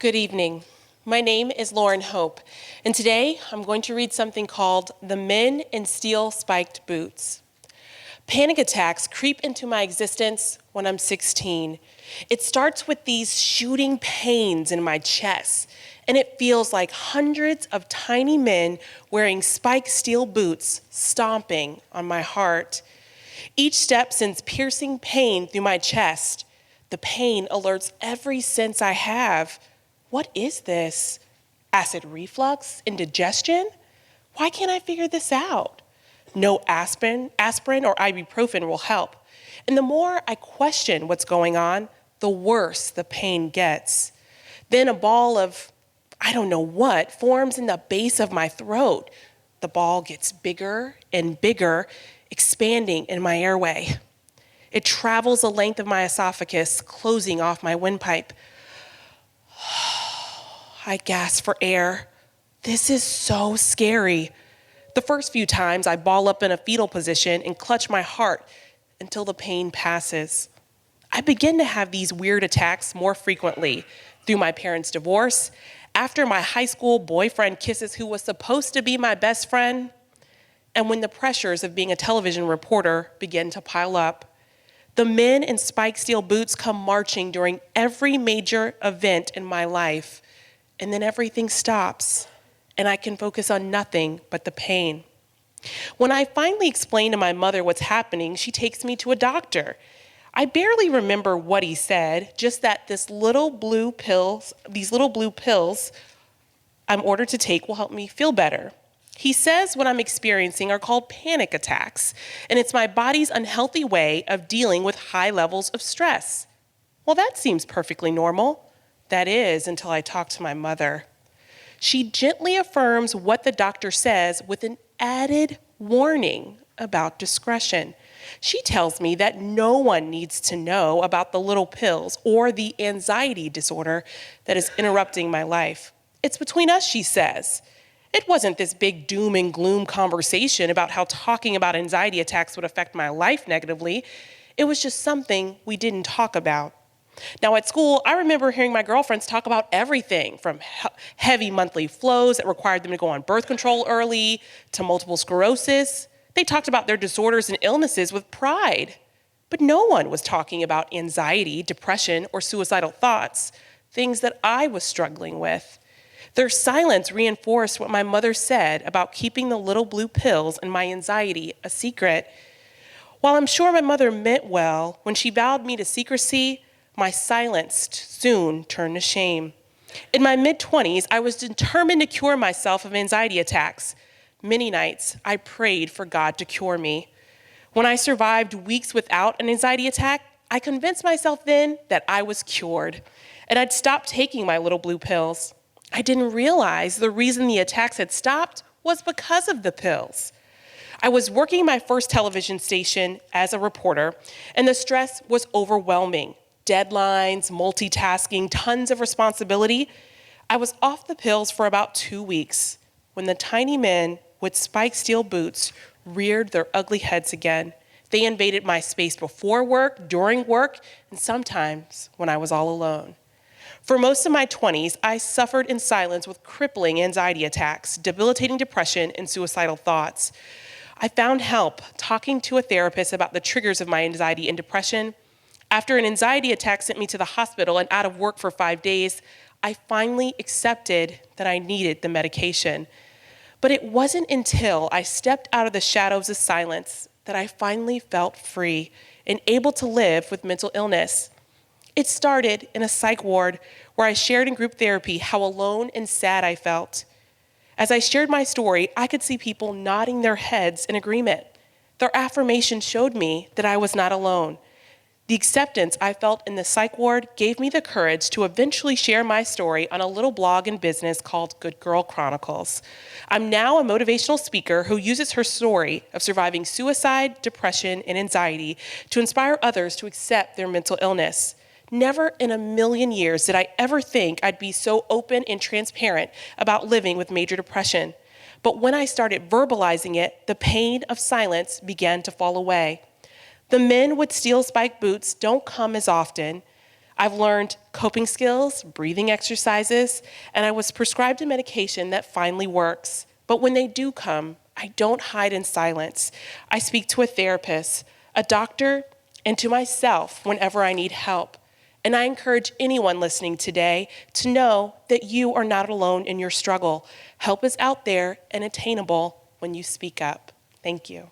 Good evening. My name is Lauren Hope, and today I'm going to read something called The Men in Steel Spiked Boots. Panic attacks creep into my existence when I'm 16. It starts with these shooting pains in my chest, and it feels like hundreds of tiny men wearing spiked steel boots stomping on my heart. Each step sends piercing pain through my chest. The pain alerts every sense I have. What is this? Acid reflux? Indigestion? Why can't I figure this out? No aspirin or ibuprofen will help. And the more I question what's going on, the worse the pain gets. Then a ball of, I don't know what, forms in the base of my throat. The ball gets bigger and bigger, expanding in my airway. It travels the length of my esophagus, closing off my windpipe. I gasp for air. This is so scary. The first few times I ball up in a fetal position and clutch my heart until the pain passes. I begin to have these weird attacks more frequently through my parents' divorce, after my high school boyfriend kisses who was supposed to be my best friend, and when the pressures of being a television reporter begin to pile up. The men in spiked steel boots come marching during every major event in my life. And then everything stops, and I can focus on nothing but the pain. When I finally explain to my mother what's happening, she takes me to a doctor. I barely remember what he said, just that these little blue pills I'm ordered to take will help me feel better. He says what I'm experiencing are called panic attacks, and it's my body's unhealthy way of dealing with high levels of stress. Well, that seems perfectly normal. That is, until I talk to my mother. She gently affirms what the doctor says with an added warning about discretion. She tells me that no one needs to know about the little pills or the anxiety disorder that is interrupting my life. It's between us, she says. It wasn't this big doom and gloom conversation about how talking about anxiety attacks would affect my life negatively. It was just something we didn't talk about. Now at school, I remember hearing my girlfriends talk about everything from heavy monthly flows that required them to go on birth control early to multiple sclerosis. They talked about their disorders and illnesses with pride, but no one was talking about anxiety, depression, or suicidal thoughts, things that I was struggling with. Their silence reinforced what my mother said about keeping the little blue pills and my anxiety a secret. While I'm sure my mother meant well, when she vowed me to secrecy, my silence soon turned to shame. In my mid-20s, I was determined to cure myself of anxiety attacks. Many nights, I prayed for God to cure me. When I survived weeks without an anxiety attack, I convinced myself then that I was cured, and I'd stopped taking my little blue pills. I didn't realize the reason the attacks had stopped was because of the pills. I was working my first television station as a reporter, and the stress was overwhelming. Deadlines, multitasking, tons of responsibility. I was off the pills for about 2 weeks when the tiny men with spiked steel boots reared their ugly heads again. They invaded my space before work, during work, and sometimes when I was all alone. For most of my 20s, I suffered in silence with crippling anxiety attacks, debilitating depression, and suicidal thoughts. I found help talking to a therapist about the triggers of my anxiety and depression. After an anxiety attack sent me to the hospital and out of work for 5 days, I finally accepted that I needed the medication. But it wasn't until I stepped out of the shadows of silence that I finally felt free and able to live with mental illness. It started in a psych ward where I shared in group therapy how alone and sad I felt. As I shared my story, I could see people nodding their heads in agreement. Their affirmation showed me that I was not alone. The acceptance I felt in the psych ward gave me the courage to eventually share my story on a little blog and business called Good Girl Chronicles. I'm now a motivational speaker who uses her story of surviving suicide, depression, and anxiety to inspire others to accept their mental illness. Never in a million years did I ever think I'd be so open and transparent about living with major depression. But when I started verbalizing it, the pain of silence began to fall away. The men with steel spiked boots don't come as often. I've learned coping skills, breathing exercises, and I was prescribed a medication that finally works. But when they do come, I don't hide in silence. I speak to a therapist, a doctor, and to myself whenever I need help. And I encourage anyone listening today to know that you are not alone in your struggle. Help is out there and attainable when you speak up. Thank you.